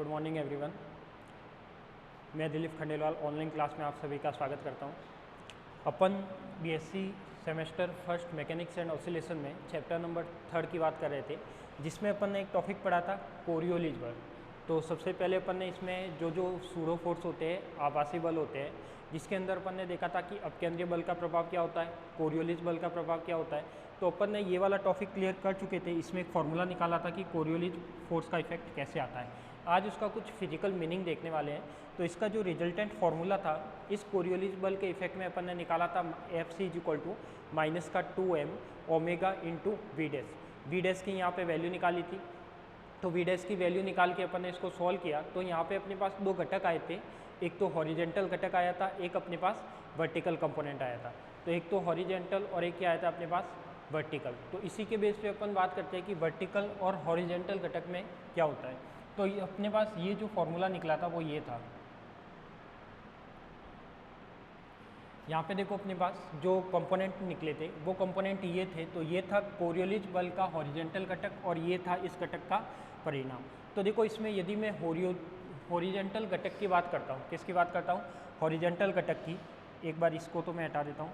Good morning everyone. मैं Dilip Khandelwal online class में आप सभी का स्वागत करता हूं। अपन BSc semester first mechanics and oscillation में चैप्टर नंबर 3 की बात कर रहे थे, जिसमें अपन ने एक टॉपिक पढ़ा था कोरियोलिस बल। तो सबसे पहले अपन ने इसमें जो सूडो फोर्स होते हैं, आभासी बल होते हैं, जिसके अंदर अपन ने देखा था कि अपकेंद्रीय बल का प्रभाव क्या होता है, कोरियोलिस बल का प्रभाव क्या होता है। तो अपन ने ये वाला टॉपिक क्लियर कर चुके थे। इसमें एक फार्मूला निकाला था कि कोरियोलिस फोर्स का इफेक्ट कैसे आता है। आज उसका कुछ फिजिकल मीनिंग देखने वाले हैं। तो इसका जो रिजल्टेंट फार्मूला था इस कोरियोलिस बल के इफेक्ट में अपन ने निकाला था Fc equal to -2m omega into V dash की यहाँ पे वैल्यू निकाली थी। तो वी डैश की वैल्यू निकाल के अपन ने इसको सॉल्व किया। तो यहाँ पे अपने पास दो घटक आए थे, एक तो हॉरिजेंटल घटक आया था, एक अपने पास वर्टिकल कंपोनेंट आया था। तो एक तो हॉरिजेंटल और एक क्या आया था अपने पास वर्टिकल। तो इसी के बेस पे अपन बात करते हैं कि वर्टिकल और हॉरिजेंटल घटक में क्या होता है। तो अपने पास ये जो फॉर्मूला निकला था वो ये था। यहाँ पे देखो अपने पास जो कंपोनेंट निकले थे वो कंपोनेंट ये थे। तो ये था कोरियोलिस बल का हॉरिजेंटल घटक और ये था इस घटक का परिणाम। तो देखो इसमें यदि मैं हॉरिजेंटल घटक की बात करता हूँ, किसकी बात करता हूँ, हॉरिजेंटल घटक की। एक बार इसको तो मैं हटा देता हूँ।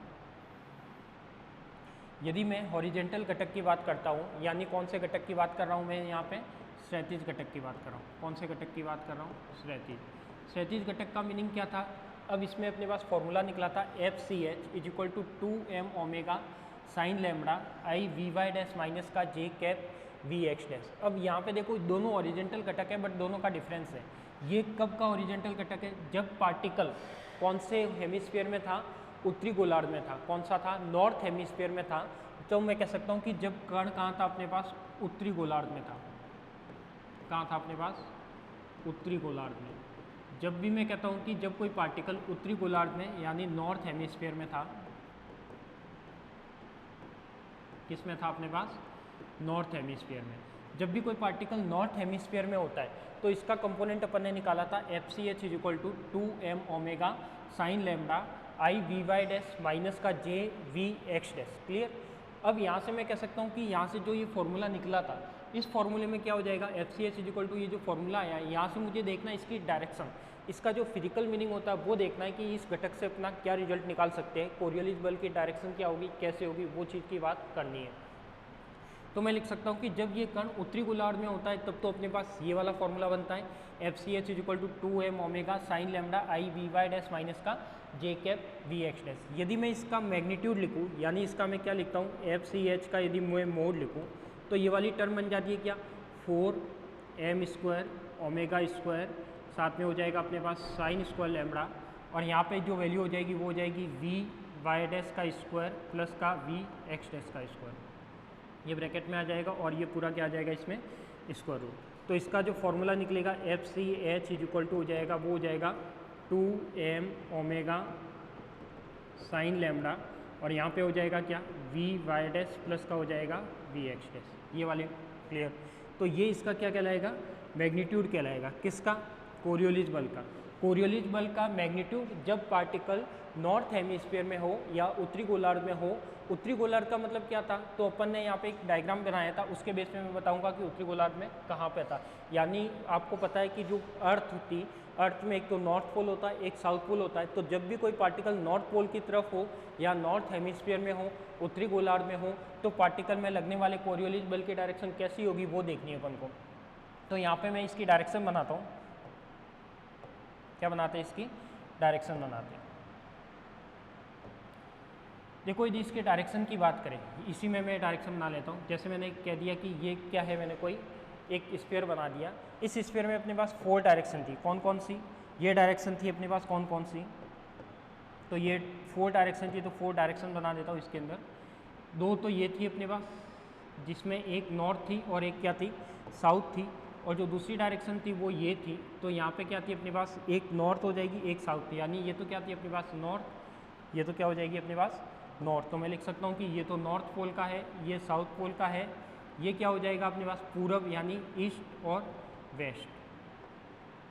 यदि मैं हॉरिजेंटल घटक की बात करता हूँ, यानी कौन से घटक की बात कर रहा हूँ मैं यहाँ पे, क्षैतिज घटक की बात कर रहा हूँ। कौन से घटक की बात कर रहा हूँ, क्षैतिज घटक का मीनिंग क्या था। अब इसमें अपने पास फॉर्मूला निकला था FCH is equal to 2m omega sine lambda I V Y dash minus का J cap V X dash. अब यहाँ पे देखो दोनों हॉरिजेंटल घटक है, बट दोनों का डिफरेंस है। ये कब का हॉरिजेंटल घटक है, जब पार्टिकल कौन से हेमिस्फीयर में था, उत्तरी गोलार्ध में था। कौन सा था, नॉर्थ हेमिस्फीयर में था। तो मैं कह सकता हूँ कि जब कण कहाँ था अपने पास, उत्तरी गोलार्ध में था। कहाँ था अपने पास, उत्तरी गोलार्ध में। जब भी मैं कहता हूँ कि जब कोई पार्टिकल उत्तरी गोलार्ध में यानी नॉर्थ हेमिस्फीयर में था, किस में था अपने पास, नॉर्थ हेमिस्फीयर में। जब भी कोई पार्टिकल नॉर्थ हेमिस्फीयर में होता है तो इसका कंपोनेंट अपन ने निकाला था FCH is equal to 2m omega sine lambda I V Y dash minus का J V X dash. Clear. अब यहाँ से मैं कह सकता हूँ कि यहाँ से जो ये फॉर्मूला निकला था, इस फॉर्मूले में क्या हो जाएगा, FCH इज इक्वल टू ये जो फॉर्मूला आया है, यहाँ से मुझे देखना है इसकी डायरेक्शन, इसका जो फिजिकल मीनिंग होता है वो देखना है कि इस घटक से अपना क्या रिजल्ट निकाल सकते हैं, कोरियोलिस बल की डायरेक्शन क्या होगी, कैसे होगी, वो चीज़ की बात करनी है। तो मैं लिख सकता हूँ कि जब ये कण उत्तरी गोलार्ध में होता है तब तो अपने पास ये वाला फॉर्मूला बनता है FCH is equal to 2m omega sine lambda I V Y dash minus का J cap V X dash. यदि मैं इसका मैग्नीट्यूड लिखूँ, यानी इसका मैं क्या लिखता हूँ, FCH का यदि मैं मोड लिखूँ तो ये वाली टर्म बन जाती है क्या, 4m² ओमेगा स्क्वायर, साथ में हो जाएगा अपने पास साइन स्क्वायर लैम्बडा, और यहाँ पे जो वैल्यू हो जाएगी वो हो जाएगी वी वाई डैश का स्क्वायर प्लस का वी एक्स डैश का स्क्वायर। ये ब्रैकेट में आ जाएगा और ये पूरा क्या आ जाएगा इसमें, स्क्वायर रूट। तो इसका जो फॉर्मूला निकलेगा FCH इज इक्वल टू हो जाएगा, वो हो जाएगा 2m ओमेगा साइन लैम्बडा, और यहाँ पे हो जाएगा क्या, वी वाई डैश प्लस का हो जाएगा वी एक्स डैश। ये वाले क्लियर। तो ये इसका क्या कहलाएगा, मैग्नीट्यूड कहलाएगा, किसका, कोरियोलिस बल का। कोरियोलिस बल का मैग्नीट्यूड जब पार्टिकल नॉर्थ हेमिस्फीयर में हो या उत्तरी गोलार्ध में हो। उत्तरी गोलार्ध का मतलब क्या था, तो अपन ने यहाँ पे एक डायग्राम बनाया था, उसके बेस में मैं बताऊंगा कि उत्तरी गोलार्ध में कहाँ पे था। यानी आपको पता है कि जो अर्थ थी, अर्थ में एक तो नॉर्थ पोल होता है, एक साउथ पोल होता है। तो जब भी कोई पार्टिकल नॉर्थ पोल की तरफ हो या नॉर्थ हेमिस्फीयर में हो, उत्तरी गोलार्ध में हो, तो पार्टिकल में लगने वाले कोरियोलिस बल की डायरेक्शन कैसी होगी वो देखनी है अपन को। तो यहाँ पे मैं इसकी डायरेक्शन बनाता हूँ। क्या बनाते हैं, इसकी डायरेक्शन बनाते हैं। देखो यदि इसके डायरेक्शन की बात करें, इसी में मैं डायरेक्शन बना लेता हूँ। जैसे मैंने कह दिया कि ये क्या है, मैंने कोई एक स्फीयर बना दिया। इस स्फीयर में अपने पास 4 डायरेक्शन थी। कौन कौन सी, ये डायरेक्शन थी अपने पास कौन कौन सी, तो ये 4 डायरेक्शन थी। तो 4 डायरेक्शन बना देता हूँ इसके अंदर। 2 तो ये थी अपने पास, जिसमें एक नॉर्थ थी और एक क्या थी, साउथ थी। और जो दूसरी डायरेक्शन थी वो ये थी। तो यहाँ पे क्या थी अपने पास, एक नॉर्थ हो जाएगी, एक साउथ थी। यानी ये तो क्या थी अपने पास नॉर्थ, ये तो क्या हो जाएगी अपने पास नॉर्थ। तो मैं लिख सकता हूँ कि ये तो नॉर्थ पोल का है, ये साउथ पोल का है, ये क्या हो जाएगा अपने पास पूरब यानी ईस्ट और वेस्ट,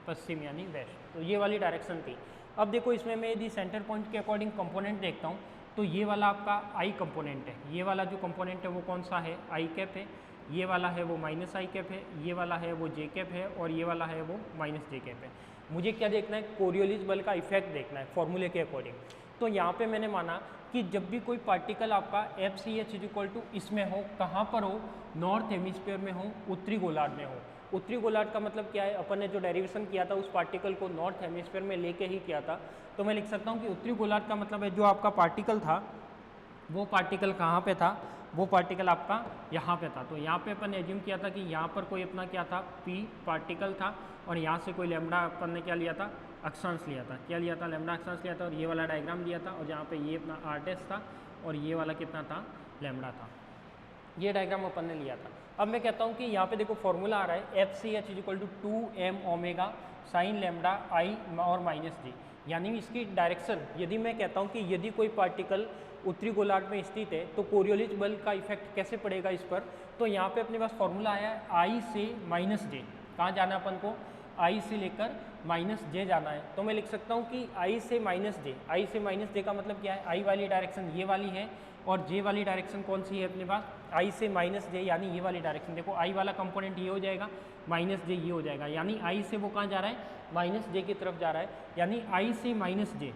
पश्चिम यानी वेस्ट। तो ये वाली डायरेक्शन थी। अब देखो इसमें मैं यदि सेंटर पॉइंट के अकॉर्डिंग कंपोनेंट देखता हूँ तो ये वाला आपका आई कंपोनेंट है। ये वाला जो कंपोनेंट है वो कौन सा है, आई कैप है। ये वाला है वो माइनस आई कैप है, ये वाला है वो जे कैप है और ये वाला है वो माइनस जे कैप है। मुझे क्या देखना है, कोरियोलिस बल का इफेक्ट देखना है फॉर्मूले के अकॉर्डिंग। तो यहाँ पे मैंने माना कि जब भी कोई पार्टिकल आपका F C H equal to इसमें हो, कहाँ पर हो, नॉर्थ हेमिस्फीयर में हो, उत्तरी गोलार्ध में हो। उत्तरी गोलार्ध का मतलब क्या है, अपन ने जो डेरिवेशन किया था उस पार्टिकल को नॉर्थ हेमिस्फीयर में लेके ही किया था। तो मैं लिख सकता हूँ कि उत्तरी गोलार्ध का मतलब है जो आपका पार्टिकल था वो पार्टिकल कहाँ पे था, वो पार्टिकल आपका यहाँ पे था। तो यहाँ पे अपन ने एज्यूम किया था कि यहाँ पर कोई अपना क्या था, पी पार्टिकल था और यहाँ से कोई लैम्डा अपन ने क्या लिया था, अक्षांश लिया था। क्या लिया था, लैम्डा अक्षांश लिया था और ये वाला डायग्राम लिया था और जहाँ पे ये अपना आर डैश था और ये वाला कितना था, लैम्डा था। ये डायग्राम अपन ने लिया था। अब मैं कहता हूँ कि यहाँ पे देखो फॉर्मूला आ रहा है F C H equal to 2m omega sine lambda I और माइनस जी। यानी इसकी डायरेक्शन, यदि मैं कहता हूँ कि यदि कोई पार्टिकल उत्तरी गोलार्ध में स्थित है तो कोरियोलिस बल का इफेक्ट कैसे पड़ेगा इस पर। तो यहाँ पे अपने पास फॉर्मूला आया है आई से माइनस जे। कहाँ जाना है अपन को, आई से लेकर माइनस जे जाना है। तो मैं लिख सकता हूँ कि आई से माइनस जे, आई से माइनस जे का मतलब क्या है, आई वाली डायरेक्शन ये वाली है और जे वाली डायरेक्शन कौन सी है अपने पास, आई से माइनस जे, यानी ये वाली डायरेक्शन। देखो आई वाला कंपोनेंट ये हो जाएगा, माइनस जे ये हो जाएगा, यानी आई से वो कहाँ जा रहा है, माइनस जे की तरफ जा रहा है। यानी आई से माइनस जे,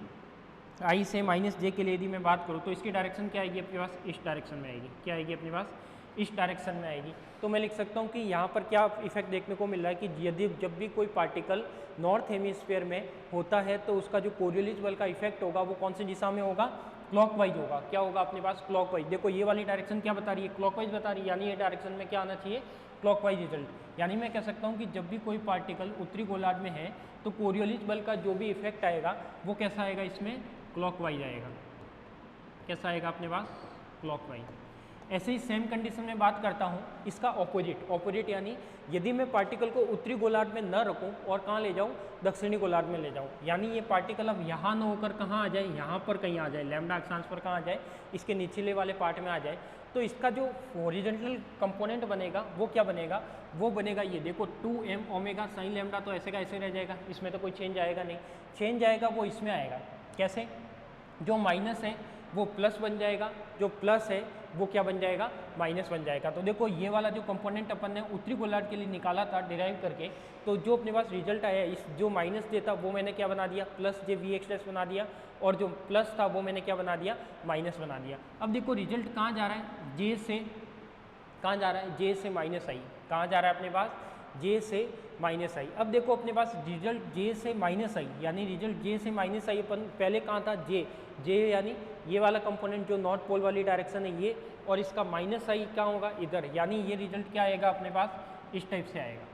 आई से माइनस जे के लिए यदि मैं बात करूँ तो इसकी डायरेक्शन क्या आएगी अपने पास, इस डायरेक्शन में आएगी। क्या आएगी अपने पास, इस डायरेक्शन में आएगी। तो मैं लिख सकता हूँ कि यहाँ पर क्या इफेक्ट देखने को मिल रहा है कि यदि जब भी कोई पार्टिकल नॉर्थ हेमिस्फीयर में होता है तो उसका जो कोरियोलिस बल का इफेक्ट होगा वो कौन सी दिशा में होगा, क्लॉकवाइज होगा। क्या होगा अपने पास, क्लॉकवाइज। देखो ये वाली डायरेक्शन क्या बता रही है, क्लॉकवाइज बता रही है, यानी ये डायरेक्शन में क्या आना चाहिए, क्लॉकवाइज रिजल्ट। यानी मैं कह सकता हूँ कि जब भी कोई पार्टिकल उत्तरी गोलार्ध में है तो कोरियोलिस बल का जो भी इफेक्ट आएगा वो कैसा आएगा, इसमें क्लॉकवाइज आएगा। कैसा आएगा अपने पास, क्लॉकवाइज। ऐसे ही सेम कंडीशन में बात करता हूँ इसका ऑपोजिट यानी यदि मैं पार्टिकल को उत्तरी गोलार्ध में न रखूँ और कहाँ ले जाऊँ, दक्षिणी गोलार्ध में ले जाऊँ, यानी ये पार्टिकल अब यहाँ न होकर कहाँ आ जाए, यहाँ पर कहीं आ जाए, लैम्डा अक्षांश पर कहाँ आ जाए, इसके निचले वाले पार्ट में आ जाए, तो इसका जो हॉरिजॉन्टल कंपोनेंट बनेगा वो क्या बनेगा, वो बनेगा ये देखो 2m ओमेगा साइन लैम्डा। तो ऐसे का ऐसे रह जाएगा, इसमें तो कोई चेंज आएगा नहीं। चेंज आएगा वो इसमें आएगा, कैसे, जो माइनस है वो प्लस बन जाएगा, जो प्लस है वो क्या बन जाएगा, माइनस बन जाएगा। तो देखो ये वाला जो कंपोनेंट अपन ने उत्तरी गोलार्ध के लिए निकाला था डिराइव करके, तो जो अपने पास रिजल्ट आया इस जो माइनस जे था वो मैंने क्या बना दिया, plus J V X dash बना दिया, और जो प्लस था वो मैंने क्या बना दिया, माइनस बना दिया। अब देखो रिजल्ट कहाँ जा रहा है, जे से कहाँ जा रहा है, जे से माइनस आई। कहाँ जा रहा है अपने पास, जे से माइनस आई। अब देखो अपने पास रिजल्ट जे से माइनस आई, यानी रिजल्ट जे से माइनस आई। अपन पहले कहाँ था, जे यानी ये वाला कंपोनेंट जो नॉर्थ पोल वाली डायरेक्शन है ये, और इसका माइनस आई क्या होगा इधर, यानी ये रिजल्ट क्या आएगा अपने पास, इस टाइप से आएगा।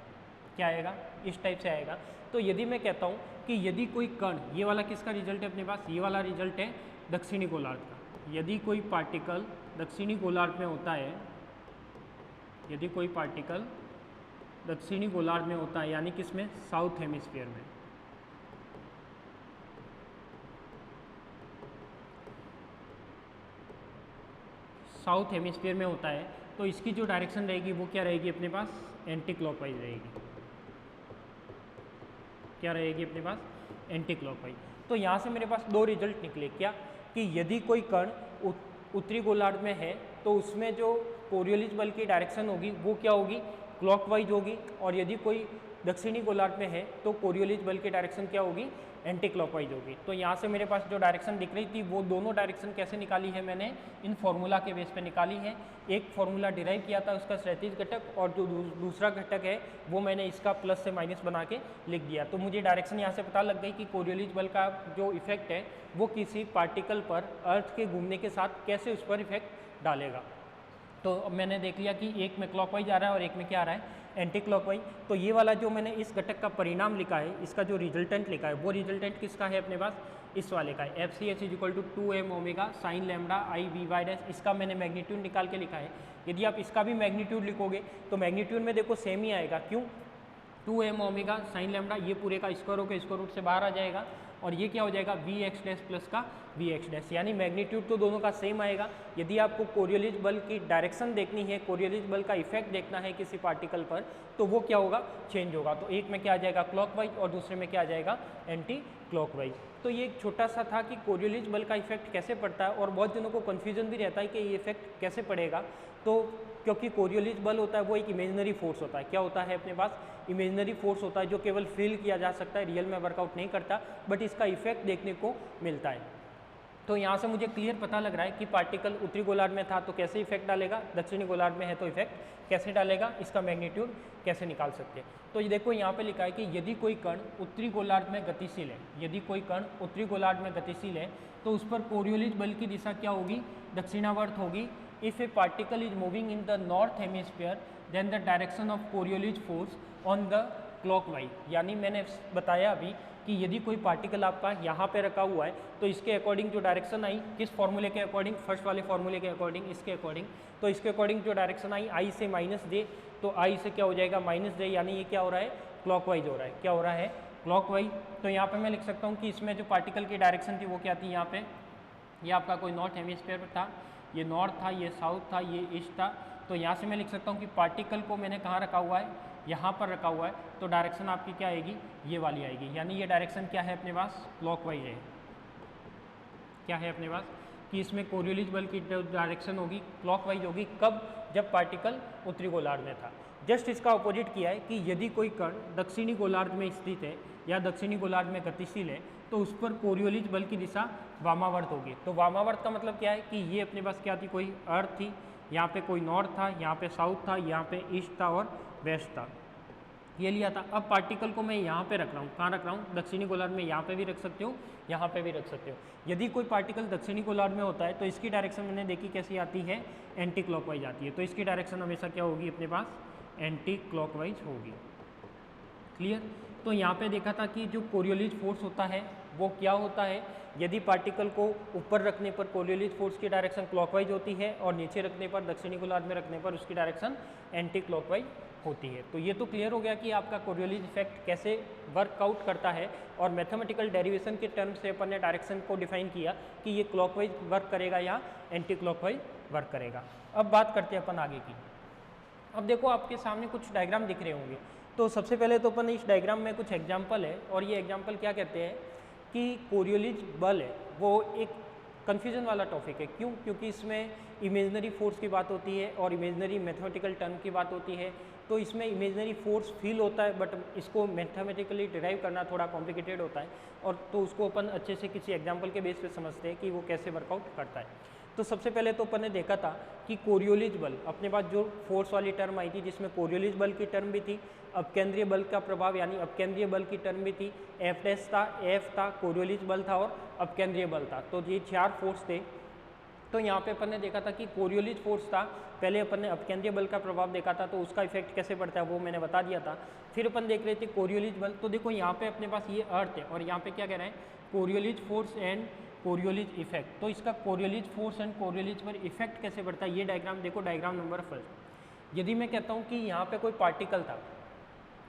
क्या आएगा, इस टाइप से आएगा। तो यदि मैं कहता हूँ कि यदि कोई कण, ये वाला किसका रिजल्ट है अपने पास, ये वाला रिजल्ट है दक्षिणी गोलार्ध का। यदि कोई पार्टिकल दक्षिणी गोलार्ध में होता है, यदि कोई पार्टिकल दक्षिणी गोलार्ध में होता है, यानी किसमें, साउथ हेमिस्फीयर में, साउथ हेमिस्फीयर में होता है, तो इसकी जो डायरेक्शन रहेगी वो क्या रहेगी अपने पास, एंटी क्लॉकवाइज रहेगी। क्या रहेगी अपने पास, एंटी क्लॉकवाइज। तो यहाँ से मेरे पास दो रिजल्ट निकले, क्या कि यदि कोई कण उत्तरी गोलार्ध में है तो उसमें जो कोरियोलिस बल की डायरेक्शन होगी वो क्या होगी, क्लॉकवाइज होगी, और यदि कोई दक्षिणी गोलार्ध में है तो कोरियोलिस बल की डायरेक्शन क्या होगी, एंटी क्लॉकवाइज होगी। तो यहाँ से मेरे पास जो डायरेक्शन दिख रही थी वो दोनों डायरेक्शन कैसे निकाली है, मैंने इन फॉर्मूला के बेस पे निकाली है। एक फॉर्मूला डिराइव किया था उसका क्षैतिज घटक, और जो दूसरा घटक है वो मैंने इसका प्लस से माइनस बना के लिख दिया। तो मुझे डायरेक्शन यहाँ से पता लग गई कि कोरियोलिस बल का जो इफेक्ट है वो किसी पार्टिकल पर अर्थ के घूमने के साथ कैसे उस पर इफेक्ट डालेगा। तो अब मैंने देख लिया कि एक में क्लॉकवाइज आ रहा है और एक में क्या आ रहा है, एंटी क्लॉकवाइज। तो ये वाला जो मैंने इस घटक का परिणाम लिखा है, इसका जो रिजल्टेंट लिखा है वो रिजल्टेंट किसका है अपने पास, इस वाले का है, F C H equal to 2m omega sine lambda I V Y dash. इसका मैंने मैग्नीट्यूड निकाल के लिखा है। यदि आप इसका भी मैग्नीट्यूड लिखोगे तो मैग्नीट्यूड में देखो सेम ही आएगा, क्यों, 2m ओमेगा साइन लैम्डा, ये पूरे का स्क्वायर होकर स्क्वायर रूट से बाहर आ जाएगा, और ये क्या हो जाएगा, वी एक्स डैश प्लस का वी एक्स डैश, यानी मैग्नीट्यूड तो दोनों का सेम आएगा। यदि आपको कोरियोलिस बल की डायरेक्शन देखनी है, कोरियोलिस बल का इफेक्ट देखना है किसी पार्टिकल पर, तो वो क्या होगा, चेंज होगा। तो एक में क्या आ जाएगा, क्लॉकवाइज, और दूसरे में क्या आ जाएगा, एंटी क्लॉकवाइज। तो ये एक छोटा सा था कि कोरियोलिस बल का इफेक्ट कैसे पड़ता है, और बहुत जनों को कन्फ्यूजन भी रहता है कि ये इफेक्ट कैसे पड़ेगा। तो क्योंकि कोरियोलिस बल होता है वो एक इमेजिनरी फोर्स होता है। क्या होता है अपने पास? इमेजिनरी फोर्स होता है जो केवल फील किया जा सकता है, रियल में वर्कआउट नहीं करता, बट इसका इफेक्ट देखने को मिलता है। तो यहाँ से मुझे क्लियर पता लग रहा है कि पार्टिकल उत्तरी गोलार्ध में था तो कैसे इफेक्ट डालेगा, दक्षिणी गोलार्ध में है तो इफेक्ट कैसे डालेगा, इसका मैग्नीट्यूड कैसे निकाल सकते हैं। तो ये देखो यहाँ पे लिखा है कि यदि कोई कण उत्तरी गोलार्ध में गतिशील है, यदि कोई कण उत्तरी गोलार्ध में गतिशील है तो उस पर कोरियोलिस बल की दिशा क्या होगी? दक्षिणावर्त होगी। If a particle is moving in the north hemisphere then the direction of Coriolis force on the clockwise. यानी मैंने बताया अभी कि यदि कोई पार्टिकल आपका यहाँ पे रखा हुआ है तो इसके अकॉर्डिंग जो डायरेक्शन आई, किस फॉर्मूले के अकॉर्डिंग? फर्स्ट वाले फॉर्मूले के अकॉर्डिंग, इसके अकॉर्डिंग। तो इसके अकॉर्डिंग जो डायरेक्शन आई आई से माइनस जे, तो आई से क्या हो जाएगा? माइनस जे, यानी ये क्या हो रहा है? क्लॉकवाइज हो रहा है। क्या हो रहा है? क्लॉकवाइज। तो यहाँ पे मैं लिख सकता हूँ कि इसमें जो पार्टिकल की डायरेक्शन थी वो क्या थी? यहाँ पे ये आपका कोई नॉर्थ हेमिस्फीयर पर था, ये नॉर्थ था, ये साउथ था, ये ईस्ट था। तो यहाँ से मैं लिख सकता हूँ कि पार्टिकल को मैंने कहाँ रखा हुआ है? यहाँ पर रखा हुआ है। तो डायरेक्शन आपकी क्या आएगी? ये वाली आएगी। यानी ये डायरेक्शन क्या है अपने पास? क्लॉकवाइज है। क्या है अपने पास? कि इसमें कोरियोलिस बल की डायरेक्शन होगी क्लॉकवाइज होगी। कब? जब पार्टिकल उत्तरी गोलार्ध में था। जस्ट इसका अपोजिट किया है कि यदि कोई कण दक्षिणी गोलार्ध में स्थित है या दक्षिणी गोलार्ध में गतिशील है तो उस पर कोरियोलिस बल की दिशा वामावर्त होगी। तो वामावर्त का मतलब क्या है? कि ये अपने पास क्या थी? कोई अर्थ थी, यहाँ पे कोई नॉर्थ था, यहाँ पे साउथ था, यहाँ पे ईस्ट था और वेस्ट था, ये लिया था। अब पार्टिकल को मैं यहाँ पे रख रहा हूँ, कहाँ रख रहा हूँ? दक्षिणी गोलार्ध में। यहाँ पे भी रख सकते हो, यहाँ पे भी रख सकते हो। यदि कोई पार्टिकल दक्षिणी गोलार्ध में होता है तो इसकी डायरेक्शन मैंने देखी कैसी आती है? एंटी क्लॉकवाइज आती है। तो इसकी डायरेक्शन हमेशा क्या होगी अपने पास? एंटी क्लॉकवाइज होगी। क्लियर? तो यहाँ पे देखा था कि जो कोरियोलिस फोर्स होता है वो क्या होता है? यदि पार्टिकल को ऊपर रखने पर कोरियोलिस फोर्स की डायरेक्शन क्लॉकवाइज होती है और नीचे रखने पर, दक्षिणी गोलार्ध में रखने पर उसकी डायरेक्शन एंटी क्लॉकवाइज होती है। तो ये तो क्लियर हो गया कि आपका कोरियोलिस इफेक्ट कैसे वर्कआउट करता है, और मैथमेटिकल डेरिवेशन के टर्म से अपन ने डायरेक्शन को डिफाइन किया कि ये क्लॉकवाइज वर्क करेगा या एंटी क्लॉकवाइज वर्क करेगा। अब बात करते हैं अपन आगे की। अब देखो आपके सामने कुछ डायग्राम दिख रहे होंगे। तो सबसे पहले तो अपन इस डायग्राम में कुछ एग्जाम्पल है, और ये एग्जाम्पल क्या कहते हैं कि कोरियोलिस बल है वो एक कन्फ्यूजन वाला टॉपिक है। क्यों? क्योंकि इसमें इमेजिनरी फोर्स की बात होती है और इमेजिनरी मैथमेटिकल टर्म की बात होती है। तो इसमें इमेजिनरी फोर्स फील होता है, बट इसको मैथमेटिकली डिराइव करना थोड़ा कॉम्प्लिकेटेड होता है, और तो उसको अपन अच्छे से किसी एग्जाम्पल के बेस पे समझते हैं कि वो कैसे वर्कआउट करता है। तो सबसे पहले तो अपन ने देखा था कि कोरियोलिस बल, अपने पास जो फोर्स वाली टर्म आई थी जिसमें कोरियोलिस बल की टर्म भी थी, अपकेंद्रीय बल का प्रभाव यानी अपकेंद्रीय बल की टर्म भी थी, एफ डैश था, एफ था, कोरियोलिस बल था और अपकेंद्रीय बल था। तो ये 4 फोर्स थे। तो यहाँ पे अपन ने देखा था कि कोरियोलिस फोर्स था, पहले अपन ने अपकेंद्रीय बल का प्रभाव देखा था, तो उसका इफेक्ट कैसे पड़ता है वो मैंने बता दिया था। फिर अपन देख रहे थे कोरियोलिस बल। तो देखो यहाँ पे अपने पास ये अर्थ है और यहाँ पे क्या कह रहे हैं? Coriolis force and Coriolis effect. तो इसका कोरियोलिस फोर्स एंड कोरियोलिस पर इफेक्ट कैसे पड़ता है, ये डायग्राम देखो, डायग्राम नंबर फर्स्ट। यदि मैं कहता हूँ कि यहाँ पे कोई पार्टिकल था,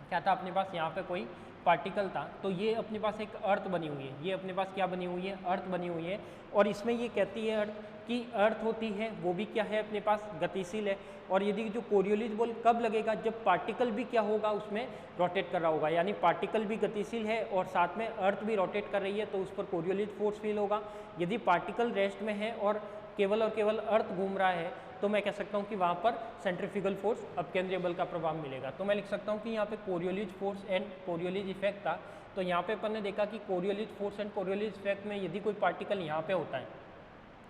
क्या था अपने पास? यहाँ पे कोई पार्टिकल था, तो ये अपने पास एक अर्थ बनी हुई है, ये अपने पास क्या बनी हुई है? अर्थ बनी हुई है। और इसमें ये कहती है अर्थ कि अर्थ होती है वो भी क्या है अपने पास? गतिशील है। और यदि जो कोरियोलिस बल कब लगेगा? जब पार्टिकल भी क्या होगा? उसमें रोटेट कर रहा होगा, यानी पार्टिकल भी गतिशील है और साथ में अर्थ भी रोटेट कर रही है, तो उस पर कोरियोलिस फोर्स फील होगा। यदि पार्टिकल रेस्ट में है और केवल अर्थ घूम रहा है तो मैं कह सकता हूँ कि वहाँ पर सेंट्रीफ्यूगल फोर्स, अपकेंद्रीय बल का प्रभाव मिलेगा। तो मैं लिख सकता हूँ कि यहाँ पे Coriolis force and Coriolis effect था। तो यहाँ पे अपन ने देखा कि Coriolis force and Coriolis effect में यदि कोई पार्टिकल यहाँ पे होता है,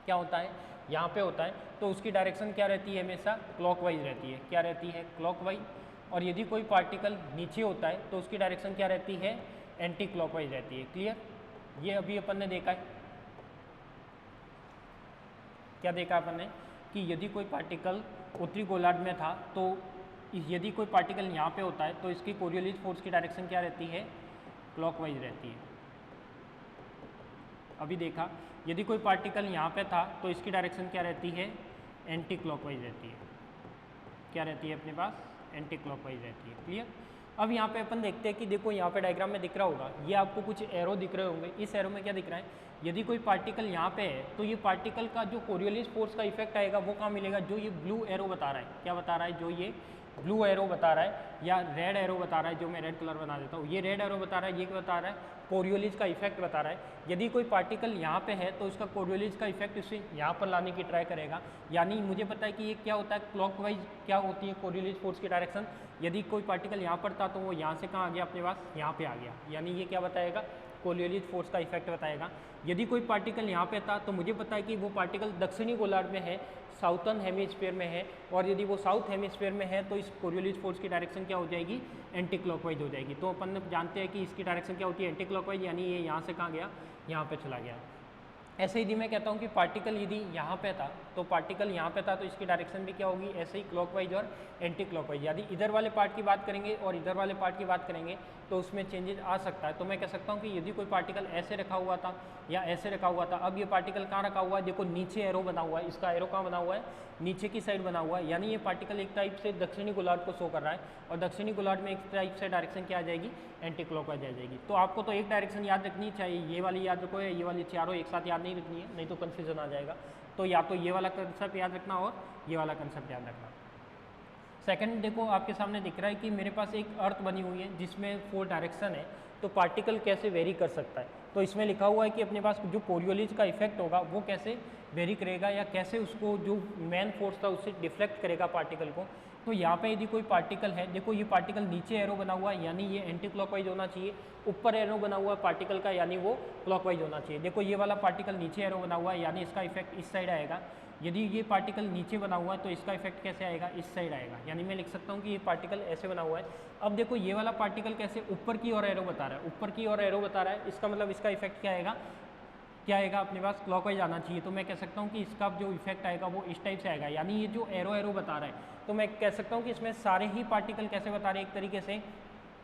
क्या होता है? यहाँ पे होता है, तो उसकी डायरेक्शन क्या रहती है? हमेशा क्लॉकवाइज रहती है। क्या रहती है? क्लॉकवाइज। और यदि कोई पार्टिकल नीचे होता है तो उसकी डायरेक्शन क्या रहती है? एंटी क्लॉकवाइज रहती है। क्लियर? ये अभी अपन ने देखा है। क्या देखा अपन ने? कि यदि कोई पार्टिकल उत्तरी गोलार्ध में था तो यदि कोई पार्टिकल यहाँ पे होता है तो इसकी कोरियोलिस फोर्स की डायरेक्शन क्या रहती है? क्लॉकवाइज रहती है। अभी देखा, यदि कोई पार्टिकल यहाँ पे था तो इसकी डायरेक्शन क्या रहती है? एंटी क्लॉकवाइज रहती है। क्या रहती है अपने पास? एंटी क्लॉकवाइज रहती है। क्लियर? अब यहाँ पे अपन देखते हैं कि देखो यहाँ पे डायग्राम में दिख रहा होगा, ये आपको कुछ एरो दिख रहे होंगे। इस एरो में क्या दिख रहा है? यदि कोई पार्टिकल यहाँ पे है तो ये पार्टिकल का जो कोरियोलिस फोर्स का इफेक्ट आएगा वो कहाँ मिलेगा? जो ये ब्लू एरो बता रहा है। क्या बता रहा है? जो ये ब्लू एरो बता रहा है या रेड एरो बता रहा है, जो मैं रेड कलर बना देता हूँ, ये रेड एरो बता रहा है, ये क्या बता रहा है, कोरियोलिस का इफेक्ट बता रहा है। यदि कोई पार्टिकल यहाँ पे है तो उसका कोरियोलिस का इफेक्ट उसे यहाँ पर लाने की ट्राई करेगा। यानी मुझे पता है कि ये क्या होता है, क्लॉकवाइज क्या होती है कोरियोलिस फोर्स की डायरेक्शन। यदि कोई पार्टिकल यहाँ पर था तो वो यहाँ से कहाँ आ गया अपने पास, यहाँ पे आ गया, यानी ये क्या बताएगा, कोरियोलिस फोर्स का इफेक्ट बताएगा। यदि कोई पार्टिकल यहाँ पे था तो मुझे पता है कि वो पार्टिकल दक्षिणी गोलार्ध में है, साउथर्न हेमिस्फीयर में है, और यदि वो साउथ हेमिस्फीयर में है तो इस कोरियोलिस फोर्स की डायरेक्शन क्या हो जाएगी, एंटी क्लॉकवाइज हो जाएगी। तो अपन जानते हैं कि इसकी डायरेक्शन क्या होती है, एंटी क्लॉकवाइज, यानी ये यहाँ से कहाँ गया, यहाँ पे चला गया। ऐसे यदि मैं कहता हूँ कि पार्टिकल यदि यहाँ पे था तो पार्टिकल यहाँ पे था तो इसकी डायरेक्शन भी क्या होगी, ऐसे ही क्लॉकवाइज और एंटी क्लॉकवाइज। यदि इधर वाले पार्ट की बात करेंगे और इधर वाले पार्ट की बात करेंगे तो उसमें चेंजेस आ सकता है। तो मैं कह सकता हूँ कि यदि कोई पार्टिकल ऐसे रखा हुआ था या ऐसे रखा हुआ था, अब ये पार्टिकल कहाँ रखा हुआ है, देखो नीचे एरो बना हुआ है, इसका एरो कहाँ बना हुआ है, नीचे की साइड बना हुआ है, यानी ये पार्टिकल एक टाइप से दक्षिणी गोलार्ध को शो कर रहा है, और दक्षिणी गोलार्ध में एक टाइप से डायरेक्शन क्या आ जाएगी, एंटी क्लॉकवाइज आ जाएगी। तो आपको तो एक डायरेक्शन याद रखनी चाहिए, ये वाली याद रखो, ये वाली चारों एक साथ याद नहीं रखनी है, नहीं तो कन्फ्यूजन आ जाएगा। तो या तो ये वाला कंसेप्ट याद रखना और ये वाला कंसेप्ट याद रखना। सेकंड देखो आपके सामने दिख रहा है कि मेरे पास एक अर्थ बनी हुई है जिसमें 4 डायरेक्शन है, तो पार्टिकल कैसे वेरी कर सकता है। तो इसमें लिखा हुआ है कि अपने पास जो कोरियोलिस का इफेक्ट होगा वो कैसे वेरी करेगा, या कैसे उसको जो मेन फोर्स था उससे डिफ्लेक्ट करेगा पार्टिकल को। तो यहाँ पे यदि कोई पार्टिकल है, देखो ये पार्टिकल नीचे एरो बना हुआ है, यानी ये एंटी क्लॉकवाइज होना चाहिए, ऊपर एरो बना हुआ है पार्टिकल का, यानी वो क्लॉकवाइज होना चाहिए। देखो ये वाला पार्टिकल नीचे एरो बना हुआ है, यानी इसका इफेक्ट इस साइड आएगा। यदि ये पार्टिकल नीचे बना हुआ है तो इसका इफेक्ट कैसे आएगा, इस साइड आएगा, यानी मैं लिख सकता हूँ कि ये पार्टिकल ऐसे बना हुआ है। अब देखो ये वाला पार्टिकल कैसे ऊपर की ओर एरो बता रहा है, ऊपर की ओर एरो बता रहा है, इसका मतलब इसका इफेक्ट क्या आएगा, क्या आएगा अपने पास, क्लॉकवाइज आना चाहिए। तो मैं कह सकता हूँ कि इसका जो इफेक्ट आएगा वो इस टाइप से आएगा, यानी ये जो एरो एरो बता रहा है, तो मैं कह सकता हूँ कि इसमें सारे ही पार्टिकल कैसे बता रहे हैं, एक तरीके से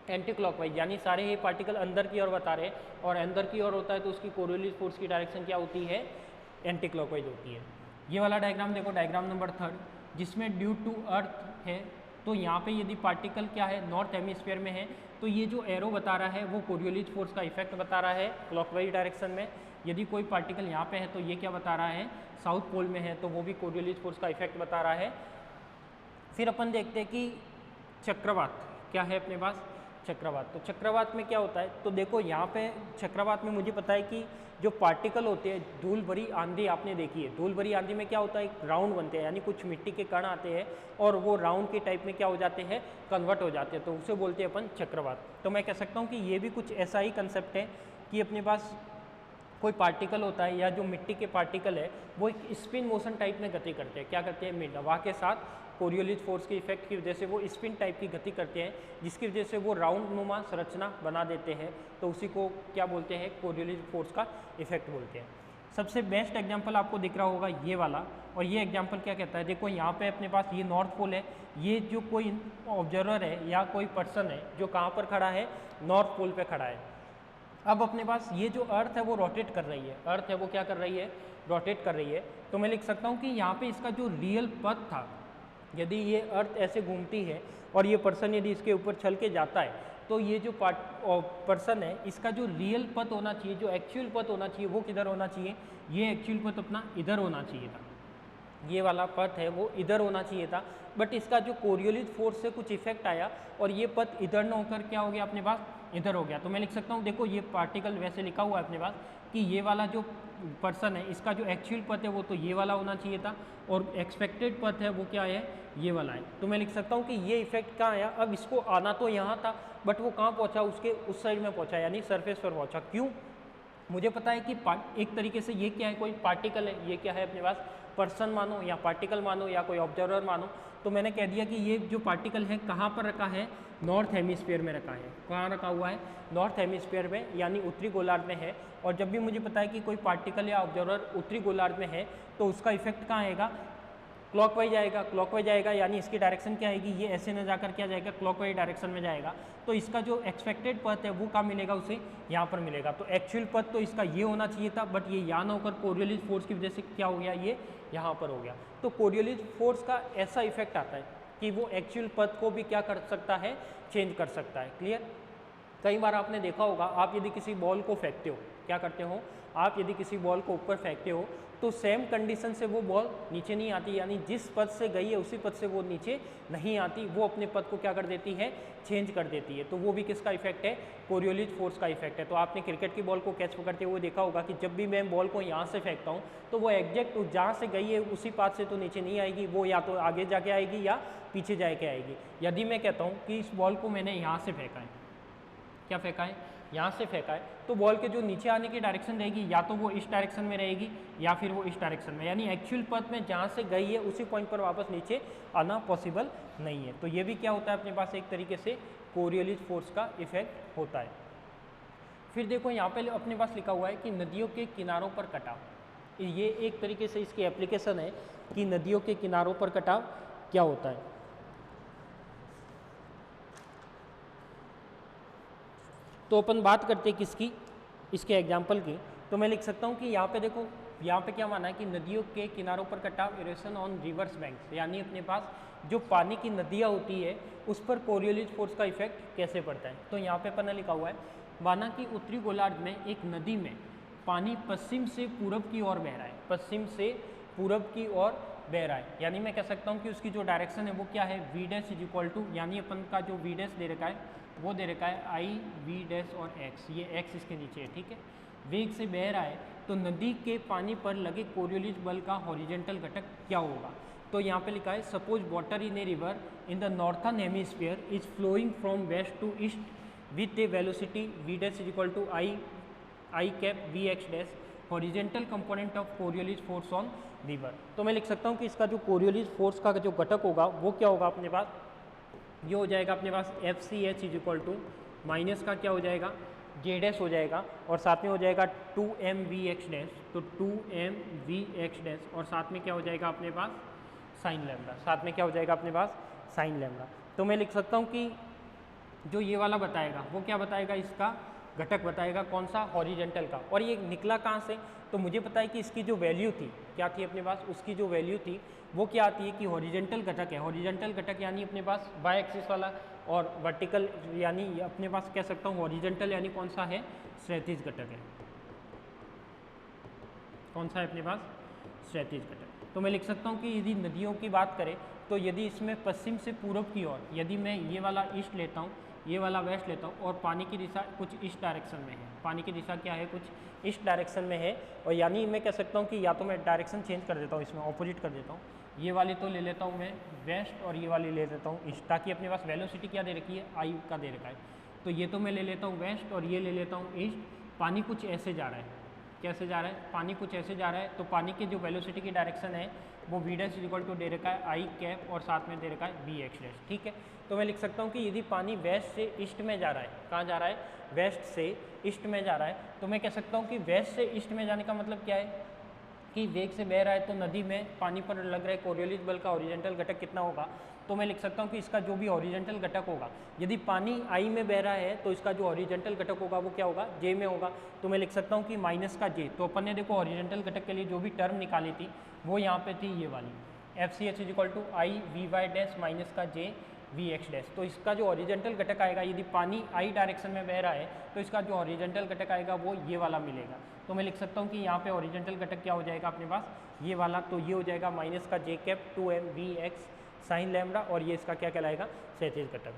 एंटी क्लॉकवाइज, यानी सारे ही पार्टिकल अंदर की ओर बता रहे हैं, और अंदर की ओर होता है तो उसकी कोरियोलिस फोर्स की डायरेक्शन क्या होती है, एंटी क्लॉकवाइज होती है। ये वाला डायग्राम देखो, डायग्राम नंबर 3, जिसमें ड्यू टू अर्थ है, तो यहाँ पे यदि पार्टिकल क्या है, नॉर्थ हेमिस्फीयर में है, तो ये जो एरो बता रहा है वो कोरियोलिस फोर्स का इफेक्ट बता रहा है क्लॉकवाइज डायरेक्शन में। यदि कोई पार्टिकल यहाँ पे है तो ये क्या बता रहा है, साउथ पोल में है, तो वो भी कोरियोलिस फोर्स का इफेक्ट बता रहा है। फिर अपन देखते हैं कि चक्रवात क्या है अपने पास, चक्रवात। तो चक्रवात में क्या होता है, तो देखो यहाँ पे चक्रवात में मुझे पता है कि जो पार्टिकल होते हैं, धूल भरी आंधी आपने देखी है, धूल भरी आंधी में क्या होता है, एक राउंड बनते हैं, यानी कुछ मिट्टी के कण आते हैं और वो राउंड के टाइप में क्या हो जाते हैं, कन्वर्ट हो जाते हैं, तो उसे बोलते हैं अपन चक्रवात। तो मैं कह सकता हूँ कि ये भी कुछ ऐसा ही कंसेप्ट है कि अपने पास कोई पार्टिकल होता है या जो मिट्टी के पार्टिकल है वो एक स्पिन मोशन टाइप में गति करते हैं, क्या करते हैं, हवा के साथ कोरियोलिस फोर्स के इफेक्ट की वजह से वो स्पिन टाइप की गति करते हैं, जिसकी वजह से वो राउंड नुमा संरचना बना देते हैं, तो उसी को क्या बोलते हैं, कोरियोलिस फोर्स का इफेक्ट बोलते हैं। सबसे बेस्ट एग्जांपल आपको दिख रहा होगा ये वाला, और ये एग्जांपल क्या कहता है, देखो यहाँ पे अपने पास ये नॉर्थ पोल है, ये जो कोई ऑब्जर्वर है या कोई पर्सन है जो कहाँ पर खड़ा है, नॉर्थ पोल पे खड़ा है। अब अपने पास ये जो अर्थ है वो रोटेट कर रही है, अर्थ है वो क्या कर रही है, रोटेट कर रही है। तो मैं लिख सकता हूँ कि यहाँ पे इसका जो रियल पथ था, यदि ये अर्थ ऐसे घूमती है और ये पर्सन यदि इसके ऊपर चल के जाता है, तो ये जो पर्सन है इसका जो रियल पथ होना चाहिए, जो एक्चुअल पथ होना चाहिए वो किधर होना चाहिए, ये एक्चुअल पथ अपना इधर होना चाहिए था, ये वाला पथ है वो इधर होना चाहिए था, बट इसका जो कोरियोलिस फोर्स से कुछ इफेक्ट आया और ये पथ इधर न होकर क्या हो गया अपने पास, इधर हो गया। तो मैं लिख सकता हूँ, देखो ये पार्टिकल वैसे लिखा हुआ है अपने पास कि ये वाला जो पर्सन है इसका जो एक्चुअल पथ है वो तो ये वाला होना चाहिए था, और एक्सपेक्टेड पथ है वो क्या है, ये वाला है। तो मैं लिख सकता हूँ कि ये इफेक्ट कहाँ आया, अब इसको आना तो यहाँ था बट वो कहाँ पहुँचा, उसके उस साइड में पहुँचा, यानी सरफेस पर पहुँचा। क्यों, मुझे पता है कि एक तरीके से ये क्या है, कोई पार्टिकल है, ये क्या है अपने पास, पर्सन मानो या पार्टिकल मानो या कोई ऑब्जर्वर मानो, तो मैंने कह दिया कि ये जो पार्टिकल है कहाँ पर रखा है, नॉर्थ हेमिस्फीयर में रखा है। कहाँ रखा हुआ है, नॉर्थ हेमिस्फीयर में, यानी उत्तरी गोलार्ध में है। और जब भी मुझे पता है कि कोई पार्टिकल या ऑब्जर्वर उत्तरी गोलार्ध में है तो उसका इफेक्ट कहाँ आएगा, क्लॉकवाइज आएगा, क्लॉकवाइज आएगा, यानी इसकी डायरेक्शन क्या आएगी, ये ऐसे न जाकर क्या जाएगा, क्लॉकवाइज डायरेक्शन में जाएगा। तो इसका जो एक्सपेक्टेड पथ है वो कहाँ मिलेगा, उसे यहाँ पर मिलेगा। तो एक्चुअल पथ तो इसका ये होना चाहिए था, बट ये यहाँ ना होकर कोरियोलिस फोर्स की वजह से क्या हो गया, ये यहाँ पर हो गया। तो कोरियोलिस फोर्स का ऐसा इफेक्ट आता है कि वो एक्चुअल पथ को भी क्या कर सकता है, चेंज कर सकता है। क्लियर। कई बार आपने देखा होगा, आप यदि किसी बॉल को फेंकते हो, क्या करते हो आप, यदि किसी बॉल को ऊपर फेंकते हो तो सेम कंडीशन से वो बॉल नीचे नहीं आती, यानी जिस पथ से गई है उसी पथ से वो नीचे नहीं आती, वो अपने पथ को क्या कर देती है, चेंज कर देती है। तो वो भी किसका इफेक्ट है, कोरियोलिस फोर्स का इफेक्ट है। तो आपने क्रिकेट की बॉल को कैच पकड़ते हुए देखा होगा कि जब भी मैं बॉल को यहाँ से फेंकता हूँ तो वो एग्जैक्ट जहाँ से गई है उसी पाथ से तो नीचे नहीं आएगी, वो या तो आगे जाके आएगी या पीछे जाके आएगी। यदि मैं कहता हूँ कि इस बॉल को मैंने यहाँ से फेंका है, क्या फेंका है, यहाँ से फेंका है, तो बॉल के जो नीचे आने की डायरेक्शन रहेगी या तो वो इस डायरेक्शन में रहेगी या फिर वो इस डायरेक्शन में, यानी एक्चुअल पथ में जहाँ से गई है उसी पॉइंट पर वापस नीचे आना पॉसिबल नहीं है। तो ये भी क्या होता है अपने पास, एक तरीके से कोरियोलिस फोर्स का इफेक्ट होता है। फिर देखो यहाँ पे अपने पास लिखा हुआ है कि नदियों के किनारों पर कटाव, ये एक तरीके से इसकी एप्लीकेशन है कि नदियों के किनारों पर कटाव क्या होता है। तो अपन बात करते हैं किसकी, इसके एग्जाम्पल की। तो मैं लिख सकता हूँ कि यहाँ पे देखो, यहाँ पे क्या माना है कि नदियों के किनारों पर कटाव, इरोशन ऑन रिवर्स बैंक्स, यानी अपने पास जो पानी की नदियाँ होती है उस पर कोरियोलिस फोर्स का इफेक्ट कैसे पड़ता है। तो यहाँ पे अपन ने लिखा हुआ है, माना कि उत्तरी गोलार्ध में एक नदी में पानी पश्चिम से पूरब की ओर बह रहा है, पश्चिम से पूरब की ओर बह रहा है, यानी मैं कह सकता हूँ कि उसकी जो डायरेक्शन है वो क्या है, V dash is equal to, यानी अपन का जो वी डैश दे रखा है वो दे रखा है आई वी डैश और एक्स, ये एक्स इसके नीचे है, ठीक है। वेग से बह रहा है तो नदी के पानी पर लगे कोरियोलिस बल का हॉरिजेंटल घटक क्या होगा। तो यहाँ पे लिखा है, suppose water in a river in the northern hemisphere is flowing from west to east with a velocity V dash is equal to I cap V X dash, horizontal component of Coriolis force on river. तो मैं लिख सकता हूँ कि इसका जो Coriolis force का जो घटक होगा वो क्या होगा अपने पास, ये हो जाएगा अपने पास F C H is equal to minus का क्या हो जाएगा, जे डैश हो जाएगा, और साथ में हो जाएगा 2m वी एक्स डैश, तो 2m वी एक्स डैश, और साथ में क्या हो जाएगा अपने पास साइन लैम्डा, साथ में क्या हो जाएगा अपने पास साइन लैम्डा। तो मैं लिख सकता हूँ कि जो ये वाला बताएगा वो क्या बताएगा, इसका घटक बताएगा, कौन सा, हॉरिजेंटल का। और ये निकला कहाँ से, तो मुझे पता है कि इसकी जो वैल्यू थी क्या थी अपने पास, उसकी जो वैल्यू थी वो क्या आती है कि हॉरिजेंटल घटक है, हॉरिजेंटल घटक यानी अपने पास वाई एक्सिस वाला, और वर्टिकल यानी अपने पास कह सकता हूँ हॉरिजेंटल यानी कौन सा है, क्षैतिज घटक है, कौन सा है अपने पास, क्षैतिज घटक। तो मैं लिख सकता हूँ कि यदि नदियों की बात करें तो यदि इसमें पश्चिम से पूरब की ओर, यदि मैं ये वाला ईस्ट लेता हूँ, ये वाला वेस्ट लेता हूँ, और पानी की दिशा कुछ इस डायरेक्शन में है, पानी की दिशा क्या है, कुछ इस डायरेक्शन में है, और यानी मैं कह सकता हूँ कि या तो मैं डायरेक्शन चेंज कर देता हूँ, इसमें ऑपोजिट कर देता हूँ, ये वाली तो ले लेता हूँ मैं वेस्ट और ये वाली ले लेता हूँ ईस्ट, ताकि अपने पास वेलोसिटी क्या दे रखी है, आई का दे रखा है। तो ये तो मैं ले लेता हूँ वेस्ट और ये ले लेता हूँ ईस्ट। पानी कुछ ऐसे जा रहा है, कैसे जा रहा है, पानी कुछ ऐसे जा रहा है, तो पानी की जो वेलोसिटी की डायरेक्शन है वो वी डैश इक्वल टू दे रखा है आई कैप, और साथ में दे रखा है वी एक्स डैश, ठीक है। तो मैं लिख सकता हूँ कि यदि पानी वेस्ट से ईस्ट में जा रहा है, कहाँ जा रहा है, वेस्ट से ईस्ट में जा रहा है, तो मैं कह सकता हूँ कि वेस्ट से ईस्ट में जाने का मतलब क्या है कि वेग से बह रहा है, तो नदी में पानी पर लग रहा है कोरियोलिस बल का हॉरिजेंटल घटक कितना होगा। तो मैं लिख सकता हूँ कि इसका जो भी हॉरिजेंटल घटक होगा, यदि पानी आई में बह रहा है तो इसका जो हॉरिजेंटल घटक होगा वो क्या होगा, जे में होगा। तो मैं लिख सकता हूँ कि माइनस का जे, तो अपन ने देखो हॉरिजेंटल घटक के लिए जो भी टर्म निकाली थी वो यहाँ पे थी ये वाली, F C H is equal to I V Y dash minus का जे वी एक्स डैश। तो इसका जो हॉरिजेंटल घटक आएगा, यदि पानी आई डायरेक्शन में बह रहा है तो इसका जो हॉरिजेंटल घटक आएगा वो ये वाला मिलेगा। तो मैं लिख सकता हूँ कि यहाँ पे हॉरिजेंटल घटक क्या हो जाएगा अपने पास, ये वाला, तो ये हो जाएगा माइनस का J cap 2m V X sine lambda, और ये इसका क्या कहलाएगा, क्षैतिज घटक।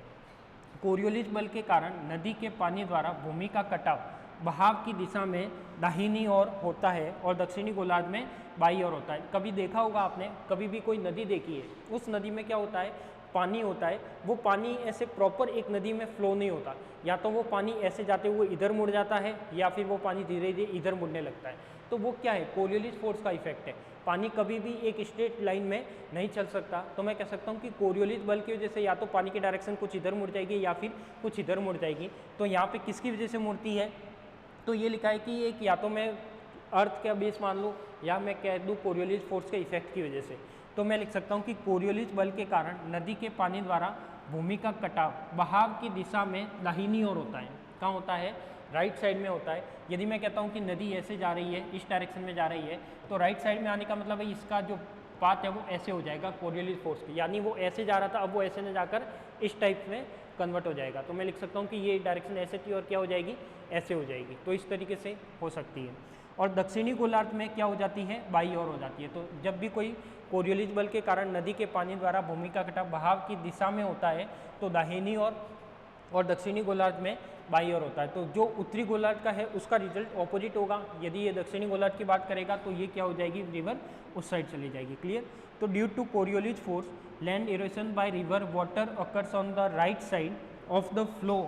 कोरियोलिस बल के कारण नदी के पानी द्वारा भूमि का कटाव बहाव की दिशा में दाहिनी ओर होता है और दक्षिणी गोलार्ध में बाईं ओर होता है। कभी देखा होगा आपने, कभी भी कोई नदी देखी है, उस नदी में क्या होता है, पानी होता है, वो पानी ऐसे प्रॉपर एक नदी में फ्लो नहीं होता, या तो वो पानी ऐसे जाते हुए इधर मुड़ जाता है या फिर वो पानी धीरे धीरे इधर मुड़ने लगता है। तो वो क्या है, कोरियोलिस फोर्स का इफेक्ट है। पानी कभी भी एक स्ट्रेट लाइन में नहीं चल सकता। तो मैं कह सकता हूँ कि कोरियोलिस बल की वजह से या तो पानी की डायरेक्शन कुछ इधर मुड़ जाएगी या फिर कुछ इधर मुड़ जाएगी। तो यहाँ पे किसकी वजह से मुड़ती है, तो ये लिखा है कि एक या तो मैं अर्थ का बेस मान लूँ या मैं कह दूँ कोरियोलिस फोर्स के इफेक्ट की वजह से। तो मैं लिख सकता हूँ कि कोरियोलिस बल के कारण नदी के पानी द्वारा भूमि का कटाव बहाव की दिशा में दाहिनी ओर होता है। कहाँ होता है, राइट साइड में होता है। यदि मैं कहता हूँ कि नदी ऐसे जा रही है, इस डायरेक्शन में जा रही है, तो राइट साइड में आने का मतलब है इसका जो पाथ है वो ऐसे हो जाएगा कोरियोलिस फोर्स की, यानी वो ऐसे जा रहा था अब वो ऐसे न जाकर इस टाइप में कन्वर्ट हो जाएगा। तो मैं लिख सकता हूँ कि ये डायरेक्शन ऐसे थी और क्या हो जाएगी, ऐसे हो जाएगी। तो इस तरीके से हो सकती है। और दक्षिणी गोलार्ध में क्या हो जाती है, बाई ओर हो जाती है। तो जब भी कोई कोरियोलिस बल के कारण नदी के पानी द्वारा भूमि का कटाव बहाव की दिशा में होता है तो दाहिनी ओर और दक्षिणी गोलार्ध में बाई ओर होता है। तो जो उत्तरी गोलार्ध का है उसका रिजल्ट ऑपोजिट होगा। यदि ये दक्षिणी गोलार्ध की बात करेगा तो ये क्या हो जाएगी, रिवर उस साइड चली जाएगी। क्लियर। तो due to Coriolis force land erosion by river water occurs on the right side of the flow,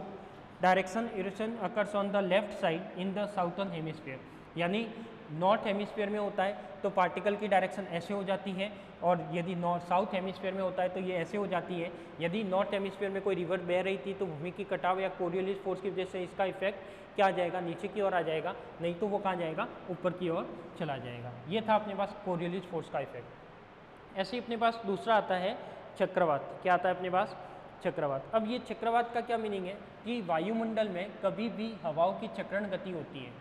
direction erosion occurs on the left side in the southern hemisphere. यानी north hemisphere में होता है तो particle की direction ऐसे हो जाती है, और यदि नॉर्थ साउथ हेमिस्फीयर में होता है तो ये ऐसे हो जाती है। यदि नॉर्थ हेमिस्फीयर में कोई रिवर बह रही थी तो भूमि की कटाव या कोरियोलिस फोर्स की वजह से इसका इफेक्ट क्या आ जाएगा, नीचे की ओर आ जाएगा, नहीं तो वो कहाँ जाएगा, ऊपर की ओर चला जाएगा। ये था अपने पास कोरियोलिस फोर्स का इफेक्ट। ऐसे ही अपने पास दूसरा आता है चक्रवात। क्या आता है अपने पास, चक्रवात। अब ये चक्रवात का क्या मीनिंग है कि वायुमंडल में कभी भी हवाओं की चक्रण गति होती है।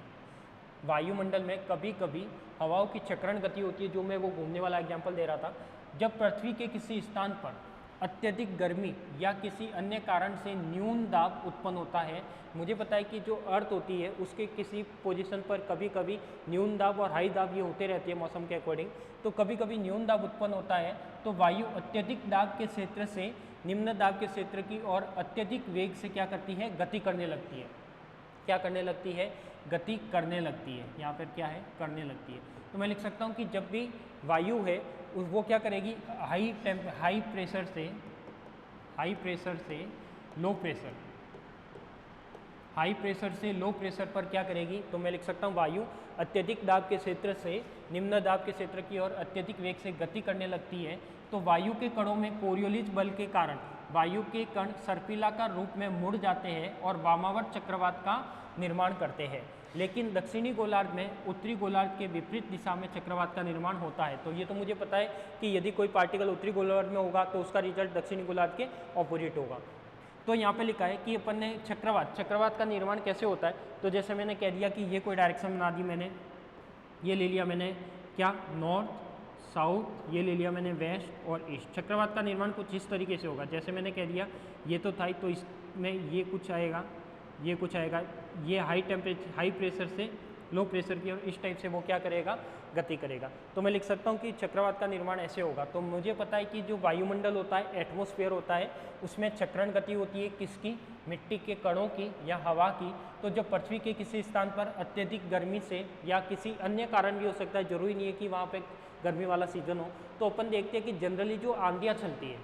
वायुमंडल में कभी कभी हवाओं की चक्रण गति होती है। जो मैं वो घूमने वाला एग्जांपल दे रहा था, जब पृथ्वी के किसी स्थान पर अत्यधिक गर्मी या किसी अन्य कारण से न्यून दाब उत्पन्न होता है। मुझे पता है कि जो अर्थ होती है उसके किसी पोजीशन पर कभी कभी न्यून दाब और हाई दाब ये होते रहते हैं मौसम के अकॉर्डिंग। तो कभी कभी न्यून दाब उत्पन्न होता है तो वायु अत्यधिक दाब के क्षेत्र से निम्न दाब के क्षेत्र की ओर अत्यधिक वेग से क्या करती है, गति करने लगती है। क्या करने लगती है, गति करने लगती है। यहाँ पर क्या है, करने लगती है। तो मैं लिख सकता हूँ कि जब भी वायु है वो क्या करेगी, हाई प्रेशर से लो प्रेशर, हाई प्रेशर से लो प्रेशर पर क्या करेगी। तो मैं लिख सकता हूँ वायु अत्यधिक दाब के क्षेत्र से निम्न दाब के क्षेत्र की ओर अत्यधिक वेग से गति करने लगती है। तो वायु के कणों में कोरियोलिस बल के कारण वायु के कण सर्पिलाकार रूप में मुड़ जाते हैं और वामावर्त चक्रवात का निर्माण करते हैं। लेकिन दक्षिणी गोलार्ध में उत्तरी गोलार्ध के विपरीत दिशा में चक्रवात का निर्माण होता है। तो ये तो मुझे पता है कि यदि कोई पार्टिकल उत्तरी गोलार्ध में होगा तो उसका रिजल्ट दक्षिणी गोलार्ध के ऑपोजिट होगा। तो यहाँ पे लिखा है कि अपन ने चक्रवात का निर्माण कैसे होता है। तो जैसे मैंने कह दिया कि ये कोई डायरेक्शन बना दी मैंने, ये ले लिया मैंने क्या, नॉर्थ साउथ, ये ले लिया मैंने वेस्ट और ईस्ट। चक्रवात का निर्माण कुछ इस तरीके से होगा। जैसे मैंने कह दिया ये तो था, तो इसमें ये कुछ आएगा, ये कुछ आएगा, ये हाई प्रेशर से लो प्रेशर की और इस टाइप से वो क्या करेगा, गति करेगा। तो मैं लिख सकता हूँ कि चक्रवात का निर्माण ऐसे होगा। तो मुझे पता है कि जो वायुमंडल होता है, एटमॉस्फेयर होता है, उसमें चक्रण गति होती है किसकी, मिट्टी के कणों की या हवा की। तो जब पृथ्वी के किसी स्थान पर अत्यधिक गर्मी से या किसी अन्य कारण भी हो सकता है, जरूरी नहीं है कि वहाँ पे गर्मी वाला सीजन हो, तो अपन देखते हैं कि जनरली जो आंधियाँ चलती है,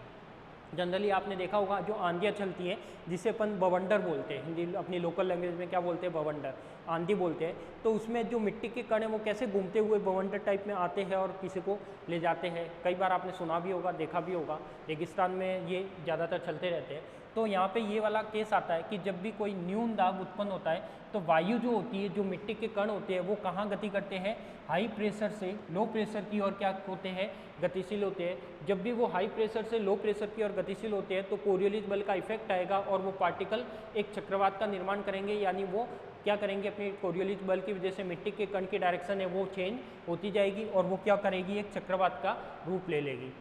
जनरली आपने देखा होगा जो आंधियाँ चलती हैं जिसे अपन बवंडर बोलते हैं, हिंदी अपनी लोकल लैंग्वेज में क्या बोलते हैं, बवंडर, आंधी बोलते हैं। तो उसमें जो मिट्टी के कण हैं वो कैसे घूमते हुए बवंडर टाइप में आते हैं और किसी को ले जाते हैं। कई बार आपने सुना भी होगा, देखा भी होगा, रेगिस्तान में ये ज़्यादातर चलते रहते हैं। तो यहाँ पे ये वाला केस आता है कि जब भी कोई न्यून दाब उत्पन्न होता है तो वायु जो होती है, जो मिट्टी के कण होते हैं, वो कहाँ गति करते हैं, हाई प्रेशर से लो प्रेशर की ओर क्या होते हैं, गतिशील होते हैं। जब भी वो हाई प्रेशर से लो प्रेशर की ओर गतिशील होते हैं तो कोरियोलिस बल का इफेक्ट आएगा और वो पार्टिकल एक चक्रवात का निर्माण करेंगे। यानी वो क्या करेंगे, अपनी कोरियोलिस बल की वजह से मिट्टी के कण की डायरेक्शन है वो चेंज होती जाएगी और वो क्या करेगी, एक चक्रवात का रूप ले लेगी।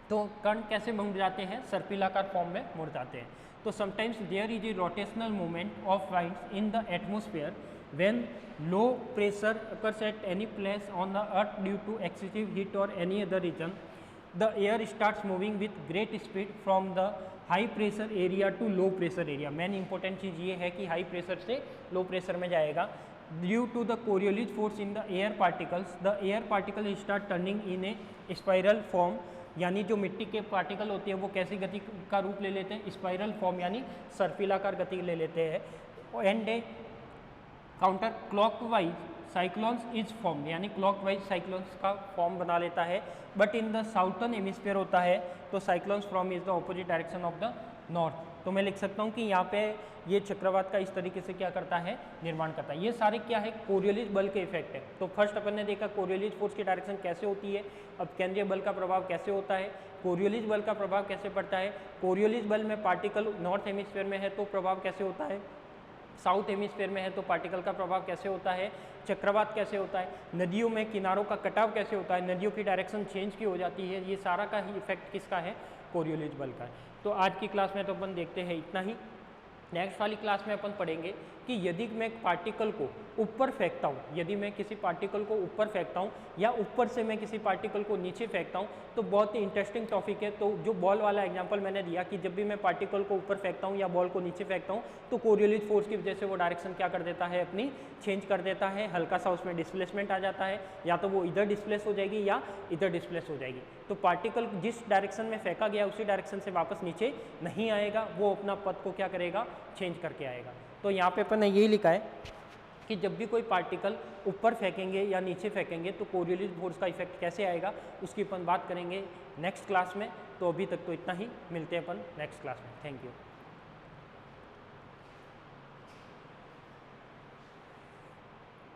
तो कण कैसे मुड़ जाते हैं, सर्पिलाकार फॉर्म में मुड़ जाते हैं। तो sometimes there is a rotational movement of winds in the atmosphere when low pressure occurs at any place on the earth due to excessive heat or any other reason, the air starts moving with great speed from the high pressure area to low pressure area। Main important चीज़ ये है कि high pressure से लो pressure में जाएगा। Due to the Coriolis force in the air particles, the air particle start turning in a spiral form. यानी जो मिट्टी के पार्टिकल होते हैं वो कैसी गति का रूप ले लेते हैं, स्पाइरल फॉर्म, यानी सर्पिलाकार गति ले लेते हैं। And A counter clockwise cyclones is form, यानी क्लॉकवाइज साइक्लोन्स का फॉर्म बना लेता है। But in the southern hemisphere होता है तो cyclones from is the opposite direction of the north. तो मैं लिख सकता हूँ कि यहाँ पे ये चक्रवात का इस तरीके से क्या करता है, निर्माण करता है। ये सारे क्या है, कोरियोलिस बल के इफेक्ट है। तो फर्स्ट अपन ने देखा कोरियोलिस फोर्स की डायरेक्शन कैसे होती है। अब केंद्रीय बल का प्रभाव कैसे होता है, कोरियोलिस बल का प्रभाव कैसे पड़ता है, कोरियोलिस बल में पार्टिकल नॉर्थ हेमिस्फीयर में है तो प्रभाव कैसे होता है, साउथ हेमिस्फीयर में है तो पार्टिकल का प्रभाव कैसे होता है, चक्रवात कैसे होता है, नदियों में किनारों का कटाव कैसे होता है, नदियों की डायरेक्शन चेंज की हो जाती है। ये सारा का ही इफेक्ट किसका है, कोरियोलिस बल का है। तो आज की क्लास में तो अपन देखते हैं इतना ही। नेक्स्ट वाली क्लास में अपन पढ़ेंगे कि यदि मैं पार्टिकल को ऊपर फेंकता हूँ, यदि मैं किसी पार्टिकल को ऊपर फेंकता हूँ या ऊपर से मैं किसी पार्टिकल को नीचे फेंकता हूँ, तो बहुत ही इंटरेस्टिंग टॉपिक है। तो जो बॉल वाला एग्जांपल मैंने दिया कि जब भी मैं पार्टिकल को ऊपर फेंकता हूँ या बॉल को नीचे फेंकता हूँ, तो कोरियोलिस फोर्स की वजह से वो डायरेक्शन क्या कर देता है, अपनी चेंज कर देता है, हल्का सा उसमें डिस्प्लेसमेंट आ जाता है, या तो वो इधर डिस्प्लेस हो जाएगी या इधर डिस्प्लेस हो जाएगी। तो पार्टिकल जिस डायरेक्शन में फेंका गया उसी डायरेक्शन से वापस नीचे नहीं आएगा, वो अपना पथ को क्या करेगा, चेंज करके आएगा। तो यहाँ पे अपन ने यही लिखा है कि जब भी कोई पार्टिकल ऊपर फेंकेंगे या नीचे फेंकेंगे तो कोरियोलिस फोर्स का इफेक्ट कैसे आएगा, उसकी अपन बात करेंगे नेक्स्ट क्लास में। तो अभी तक तो इतना ही, मिलते हैं अपन नेक्स्ट क्लास में। Thank you.